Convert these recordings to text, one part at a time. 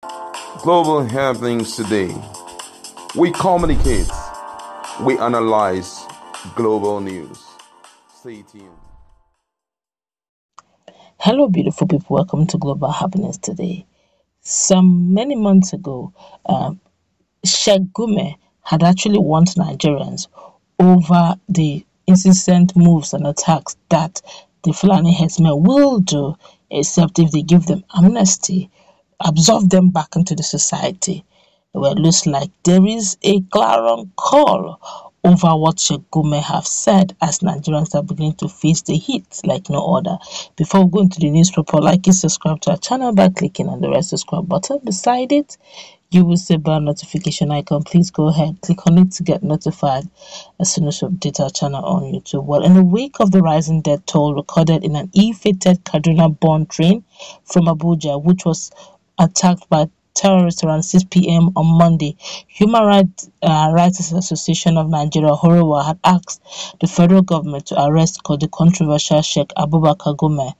Global happenings today. We communicate, we analyze global news. Stay tuned. Hello, beautiful people. Welcome to Global Happiness Today. Some many months ago, Sheikh Gumi had actually warned Nigerians over the incessant moves and attacks that the Fulani herdsmen will do, except if they give them amnesty, absorb them back into the society. Well, it looks like there is a clarion call over what Sheikh Gumi have said as Nigerians are beginning to face the heat like no other. Before we go into the news proper, like and subscribe to our channel by clicking on the red subscribe button beside it. You will see a notification icon. Please go ahead, click on it to get notified as soon as we update our channel on YouTube. Well, in the wake of the rising death toll recorded in an ill-fated Kaduna-born train from Abuja, which was attacked by terrorists around 6 p.m. on Monday, Human Rights Association of Nigeria, Horewa, had asked the federal government to arrest the controversial Sheikh Abubakar Gumi.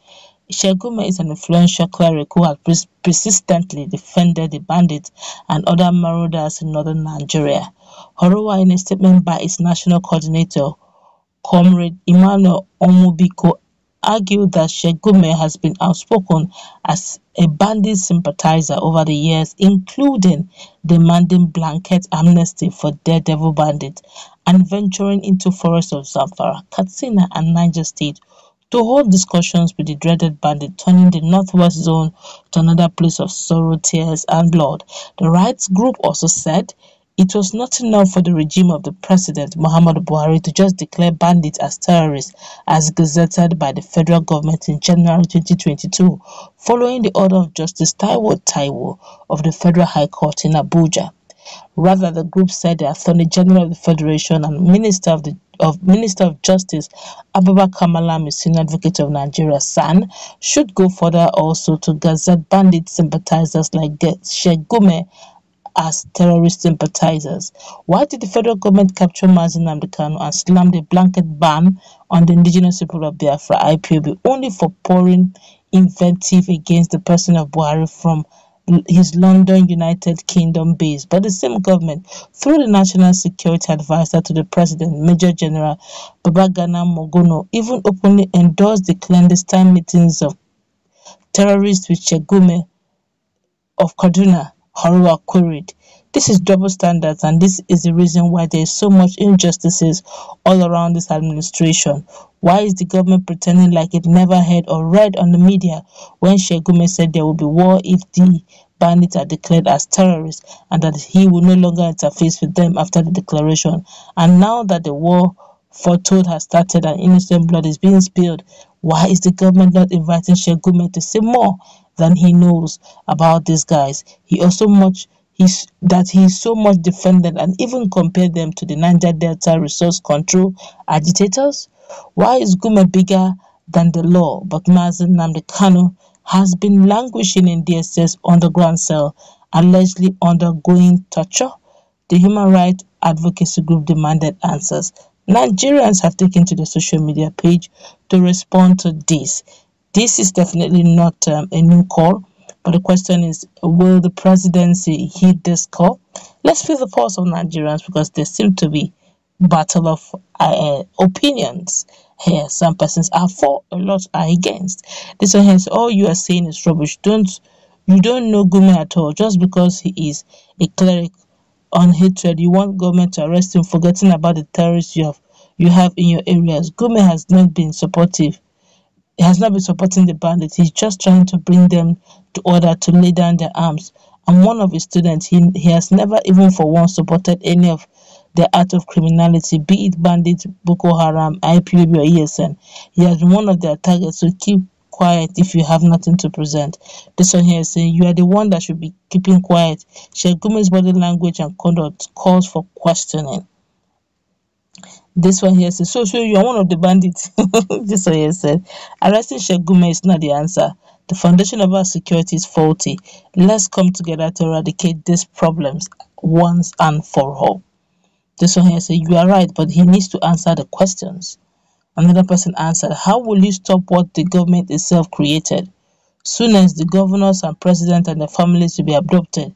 Sheikh Gumi is an influential cleric who has persistently defended the bandits and other marauders in northern Nigeria. Horewa, in a statement by its national coordinator, Comrade Emmanuel Omubiko, argued that Sheikh Gumi has been outspoken as a bandit sympathizer over the years, including demanding blanket amnesty for daredevil bandits and venturing into forests of Zamfara, Katsina and Niger State to hold discussions with the dreaded bandit, turning the northwest zone to another place of sorrow, tears and blood. The rights group also said it was not enough for the regime of the President Muhammadu Buhari to just declare bandits as terrorists as gazetted by the federal government in January 2022, following the order of Justice Taiwo of the Federal High Court in Abuja. Rather, the group said the Attorney General of the Federation and Minister of Justice Abubakar Malami, Senior Advocate of Nigeria, SAN, should go further also to gazette bandit sympathizers like Sheikh Gumi as terrorist sympathizers. Why did the federal government capture Nnamdi Kanu and slam the blanket ban on the indigenous people of Biafra, Ipob, only for pouring invective against the person of Buhari from his London, United Kingdom base? But the same government, through the National Security Advisor to the President, Major General Babagana Mogono, even openly endorsed the clandestine meetings of terrorists with Sheikh Gumi of Kaduna. Horewa queried. This is double standards, and this is the reason why there is so much injustices all around this administration. Why is the government pretending like it never heard or read on the media when Sheikh Gumi said there will be war if the bandits are declared as terrorists and that he will no longer interface with them after the declaration? And now that the war foretold has started and innocent blood is being spilled, why is the government not inviting Sheikh Gumi to say more than he knows about these guys? He is so much defended and even compared them to the Niger Delta resource control agitators. Why is Gumi bigger than the law, but Nnamdi Kanu has been languishing in DSS underground cell, allegedly undergoing torture? The human rights advocacy group demanded answers. Nigerians have taken to the social media page to respond to this. This is definitely not a new call, but the question is, will the presidency heed this call? Let's feel the pulse of Nigerians, because there seem to be battle of opinions here. Some persons are for, a lot are against. This one has all you are saying is rubbish. You don't know Gumi at all. Just because he is a cleric on hatred, you want government to arrest him, forgetting about the terrorists you have in your areas. Gumi has not been supportive. He has not been supporting the bandits. He's just trying to bring them to order to lay down their arms. And one of his students, he has never even for once supported any of the act of criminality, be it bandits, Boko Haram, IPOB or ESN. He has been one of their targets, so keep quiet if you have nothing to present. This one here is saying you are the one that should be keeping quiet. Sheikh Gumi's body language and conduct calls for questioning. This one here says, so you are one of the bandits. This one here said, arresting Sheikh Gumi is not the answer. The foundation of our security is faulty. Let's come together to eradicate these problems once and for all. This one here says, you are right, but he needs to answer the questions. Another person answered, how will you stop what the government itself created? Soon as the governors and president and their families will be adopted,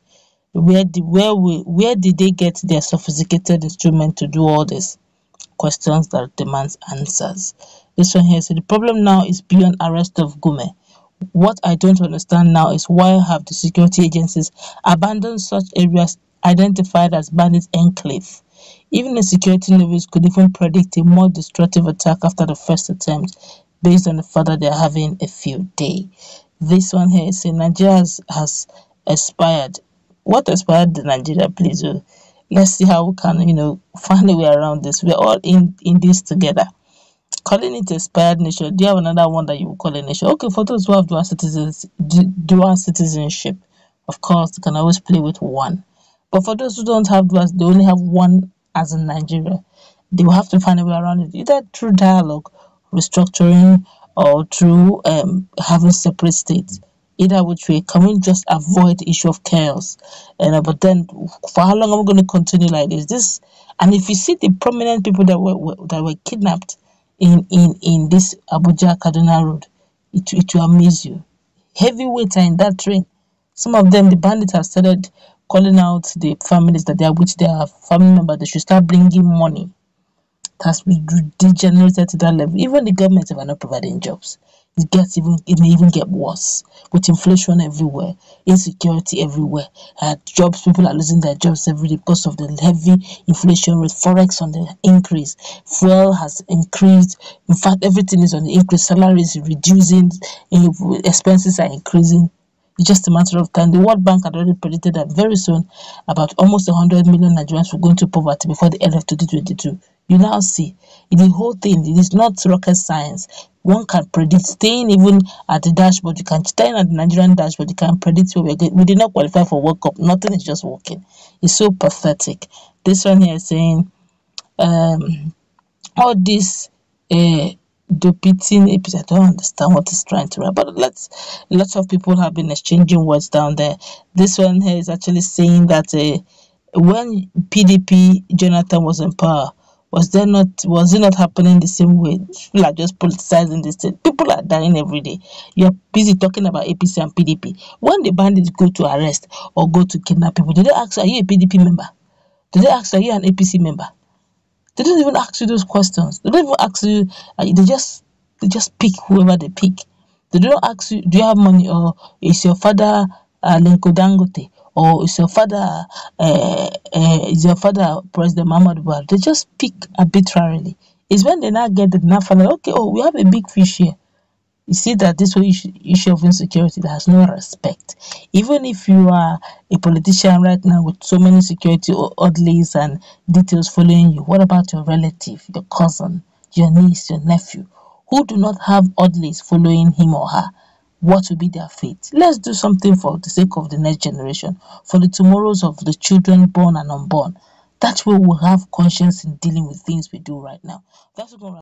where did they get their sophisticated instrument to do all this? Questions that demands answers. This one here said the problem now is beyond arrest of Gumi. What I don't understand now is why have the security agencies abandoned such areas identified as bandit enclave? Even the security novice could even predict a more destructive attack after the first attempt, based on the fact that they're having a field day. This one here is saying Nigeria has expired. What expired in Nigeria, please? Let's see how we can, find a way around this. We're all in this together. Calling it expired nation. Do you have another one that you would call a nation? Okay, for those who have dual citizenship, of course, they can always play with one. But for those who don't have dual, they only have one as in Nigeria. They will have to find a way around it, either through dialogue, restructuring, or through having separate states. Either which way, can we just avoid the issue of chaos? But then, for how long are we going to continue like this? And if you see the prominent people that were kidnapped in this Abuja Kaduna road, it will amaze you. Heavyweights are in that train. Some of them, the bandits have started calling out the families that they are with their family members. They should start bringing money. It has been degenerated to that level. Even the government are not providing jobs. It may even get worse with inflation everywhere, insecurity everywhere. Jobs, people are losing their jobs every day because of the heavy inflation rate. Forex on the increase, fuel has increased. In fact, everything is on the increase. Salaries reducing, expenses are increasing. It's just a matter of time. The World Bank had already predicted that very soon about almost 100 million Nigerians will go into poverty before the end of 2022. You now see the whole thing. It is not rocket science. One can predict. Staying even at the dashboard, you can stay at the Nigerian dashboard. You can predict where we're going. We did not qualify for World Cup. Nothing is just working. It's so pathetic. This one here is saying, all this depicting episode. I don't understand what it's trying to write, but lots of people have been exchanging words down there. This one here is actually saying that when PDP Jonathan was in power, was it not happening the same way? People are just politicizing this thing. People are dying every day. You're busy talking about APC and PDP. When the bandits go to arrest or go to kidnap people, do they ask, are you a PDP member? Do they ask, are you an APC member? They don't even ask you those questions. They don't even ask you. They just pick whoever they pick. They don't ask you, do you have money, or is your father Linko Dangote, or is your father President Muhammadu Buhari? They just pick arbitrarily. It's when they now get the find out, okay, oh, we have a big fish here. You see that this whole issue of insecurity that has no respect. Even if you are a politician right now with so many security oddities and details following you, what about your relative, your cousin, your niece, your nephew, who do not have oddities following him or her? What will be their fate? Let's do something for the sake of the next generation, for the tomorrows of the children born and unborn. That way we'll have conscience in dealing with things we do right now. That's what